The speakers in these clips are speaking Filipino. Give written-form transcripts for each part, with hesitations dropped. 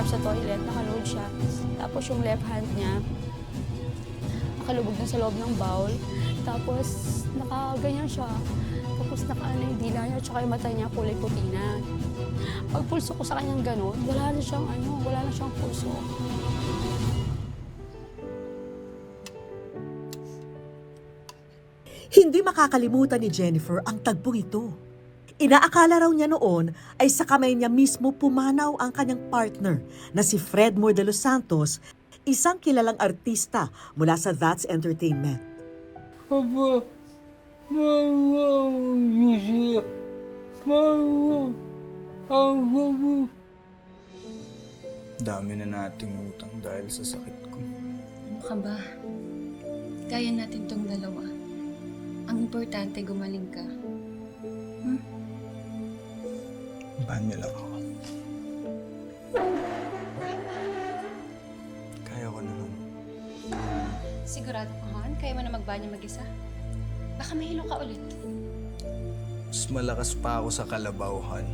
sa toilet, nakaload siya. Tapos yung left hand niya, nakalubog na sa loob ng bowl. Tapos nakaganyan siya. Tapos nakaano yung dila niya, tsaka yung mata niya kulay puti na. Pagpulso ko sa kanyang gano'n, wala na siyang pulso. Hindi makakalimutan ni Jennifer ang tagpong ito. Inaakala raw niya noon ay sa kamay niya mismo pumanaw ang kanyang partner na si Fredmore de los Santos, isang kilalang artista mula sa That's Entertainment. Papa, mama, siya. Mama, ako. Dami na nating utang dahil sa sakit ko. Ano ka ba? Kaya natin tong dalawa. Ang importante, gumaling ka. Bahan niyo lang ako. Kaya ko naman. Sigurado ka, Han? Kaya mo na magbanyo mag-isa? Baka mahilo ka ulit. Mas malakas pa ako sa kalabawhan.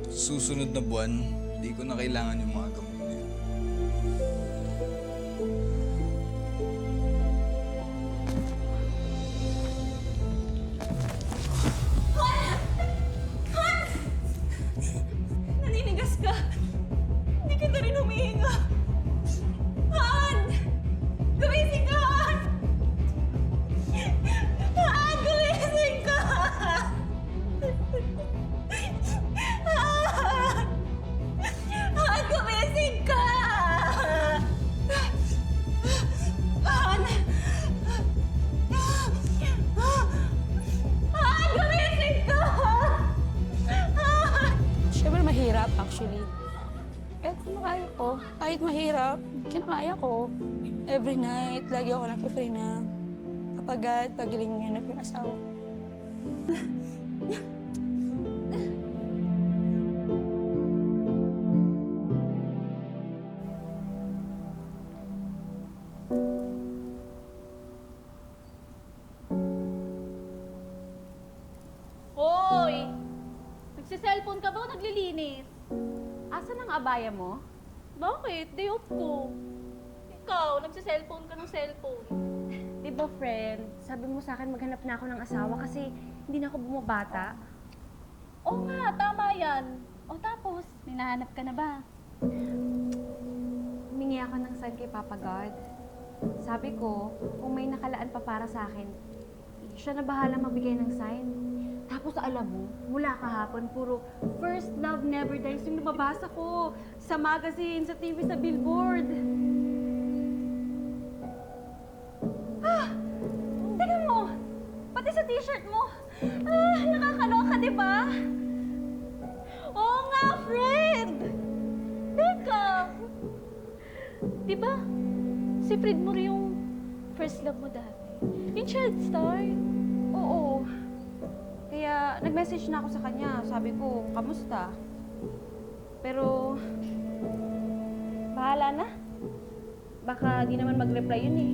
Susunod na buwan, di ko na kailangan yung mga gamot na yun. Naninigas ka! Hindi ka na rin humihinga! Han! Gumising ka, Han! Han, gumising ka! Han! Han, gumising ka! Han! Han, gumising ka! Siyempre mahirap actually. Pero kinakaya ko. Kahit mahirap, kinakaya ko. Every night, lagi ako nag-pray na kapag pagiling niya na pinasawa. Hoy! Nagsiselfone ka ba o naglilinis? Asan ang abaya mo? Bakit? Day off ko. Ikaw, nagsiselfone ka ng cellphone. Di ba, friend? Sabi mo sa akin maghanap na ako ng asawa kasi hindi na ako bumabata. Oo nga, tama yan. O tapos, may nahanap ka na ba? Humingi ako ng sign kay Papa God. Sabi ko, kung may nakalaan pa para sa akin, siya na bahala magbigay ng sign. Tapos alam mo, mula kahapon, puro first love never dies yung nababasa ko sa magazine, sa TV, sa billboard. Ah! Tingnan mo! Pati sa t-shirt mo! Ah, nakakaloka, di ba? Oo nga, friend! Teka! Di ba? Si Fred mo rin yung first love mo dati. Yung child star. Oo. Kaya nag-message na ako sa kanya. Sabi ko, kamusta? Pero, bahala na. Baka di naman mag-reply yun eh.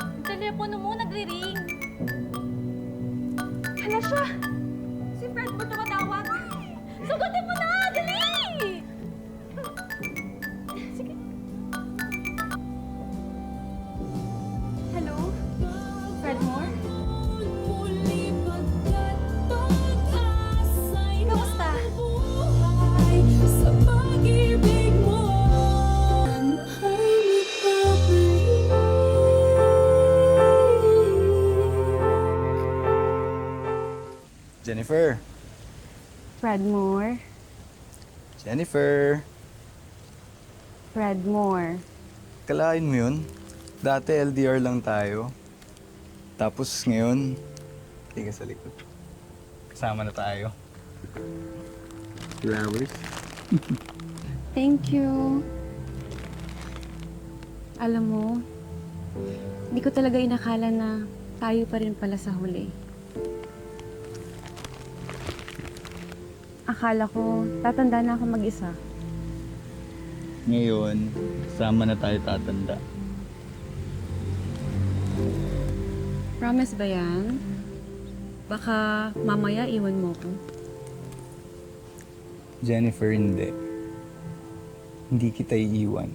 Yung telepono mo nagre-ring. Hala siya! Si Fred mo tumatawag. Sagutin mo na! Dali! Sige. Hello? Fredmore? Kamusta? Jennifer! Fredmore? Jennifer! Fredmore? Kalain mo yun? Dati LDR lang tayo. Tapos ngayon, hindi ka sa likod. Kasama na tayo. Flowers? Thank you. Alam mo, hindi ko talaga inakala na tayo pa rin pala sa huli. Akala ko, tatanda na ako mag-isa. Ngayon, sama na tayo tatanda. Promise ba yan? Baka mamaya iwan mo ko. Jennifer, hindi. Hindi kita iiwan.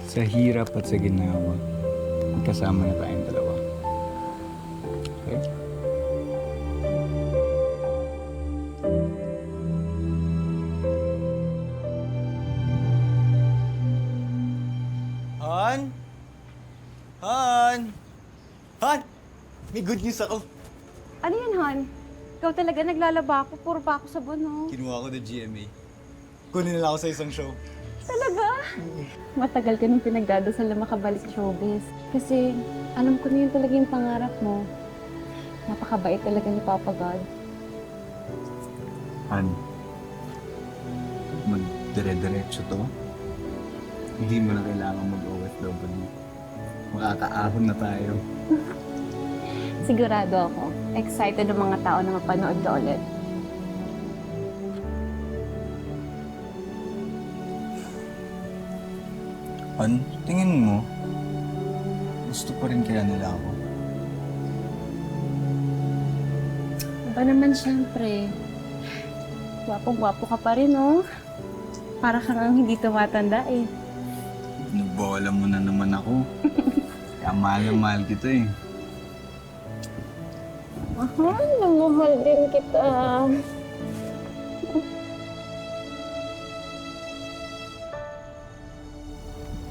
Sa hirap at sa ginawa, magkasama na tayong dalawa. Okay? Han? Han? Han? May good news ako. Ano yan, Han? Ikaw talaga naglalaba ako. Puro pa ako sabon, no? Kinuha ko na GMA. Kunin nila ako sa isang show. Talaga? Matagal ka nang pinagdadasal na makabalik sa showbiz. Kasi alam ko na yun talaga yung pangarap mo. Napakabait talaga ni Papa God. Han, magdire-diretso to. Hindi mo na kailangan mag-OFW. Makakaahon na tayo. Sigurado ako. Excited ang mga tao na mapanood ka ulit. Han, tingin mo, gusto pa rin kaya nila ako? Iba naman siyempre. Gwapong-gwapo ka pa rin, no? Para kang hindi tumatanda eh. Nabola mo na naman ako. Kaya mahal na mahal kita eh. Mahal na mahal din kita.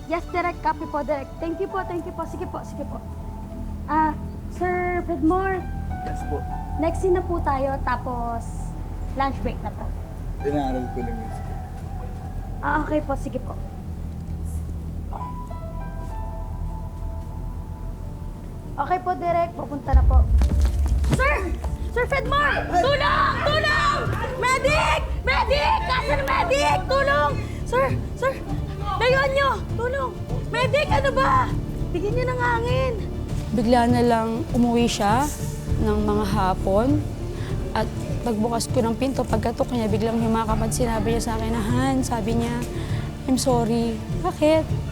Yes, direct copy po, direct. Thank you po, thank you po. Sige po, sige po. Sir Fredmore, Yes po. next scene na po tayo, tapos lunch break na po. Inaaral ko lang yun. Okay po, sige po. Okay po, direct. Pupunta na po. Sir! Sir Fredmore! Tulong! Tulong! Medic! Medic! Nasaan ang medic? Tulong! Sir! Sir! Layuan nyo! Tulong! Medic! Ano ba? Bigyan nyo ng hangin. Bigla na lang umuwi siya ng mga hapon. At pagbukas ko ng pinto, pagkatok niya, biglang himakap at sinabi niya sa akin na, Han, sabi niya, I'm sorry. Bakit?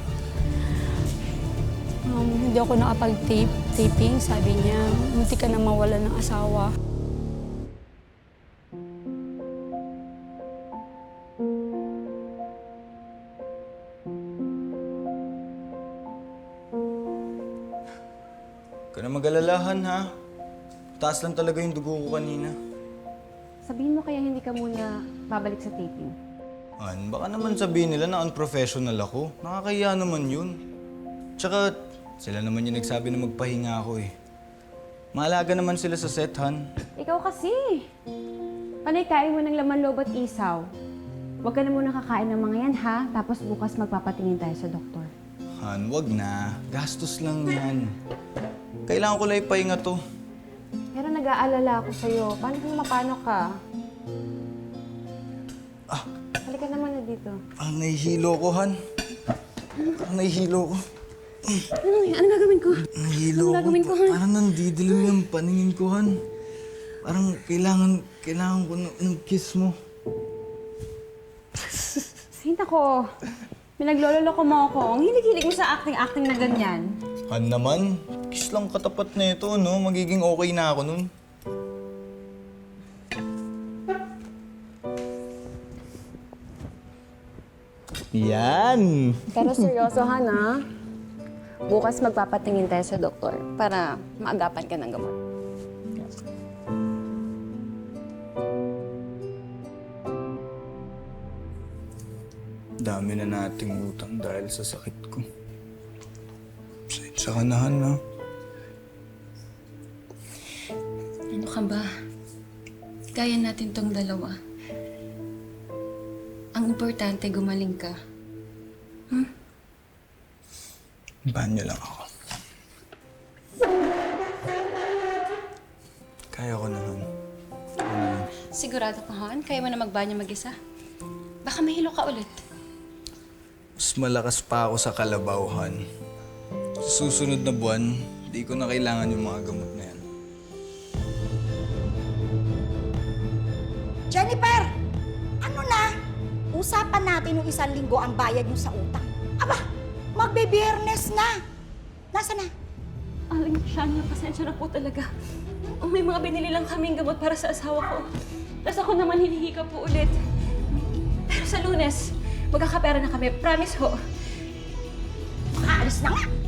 Hindi ako nakapag-taping, sabi niya. Munti ka na mawala ng asawa. Huwag ka na mag-alalahan, ha? Taas lang talaga yung dugo ko kanina. Sabihin mo kaya hindi ka muna babalik sa taping. Han, baka naman sabihin nila na unprofessional ako. Nakakahiya naman yun. Tsaka, sila naman yung nagsabi na magpahinga ako eh. Maalaga naman sila sa set, Han. Ikaw kasi. Panay kain mo ng laman loob at isaw. Huwag ka na muna kakain ng mga yan, ha? Tapos bukas magpapatingin tayo sa doktor. Han, wag na. Gastos lang yan. Kailangan ko lang ipahinga to. Pero nag-aalala ako sa'yo. Paano kung mapano ka? Halika naman na dito. Parang nahihilo ko, Han. Parang nahihilo ko. Ano gagawin ko? Nahihilo ko. gagawin ko, Han? Parang nandidilim yung paningin ko, Han. Parang kailangan ko ng kiss mo. Hinta ko. Pinagloloko mo ako. Ang hilig-hilig mo sa acting-acting na ganyan. Han naman, kiss lang katapat na ito, no? Magiging okay na ako nun. Yan! Pero seryoso, ha? Bukas magpapatingin tayo sa doktor para maagapan ka ng gamot. Dami na nating utang dahil sa sakit ko. Pasensya ka na, Han, ha? Ano ka ba? Kaya natin tong dalawa. Ang importante, gumaling ka. Bahan niyo lang ako. Kaya ko na, Han. Kaya na lang. Sigurado ka, Han? Kaya mo na magbanyo mag-isa? Baka mahilo ka ulit. Mas malakas pa ako sa kalabaw, Han. Sa susunod na buwan, di ko na kailangan yung mga gamot na yan. Jennifer! Ano na? Usapan natin yung 1 linggo ang bayad mo sa utang. Aba, magbe-biyernes na. Nasaan na? Aling Shania, pasensya na po talaga. May mga binili lang kaming gamot para sa asawa ko. Tapos ako naman hinihiga po ulit. Pero sa Lunes, magkakapera na kami. Promise ho. Makaalis na nga.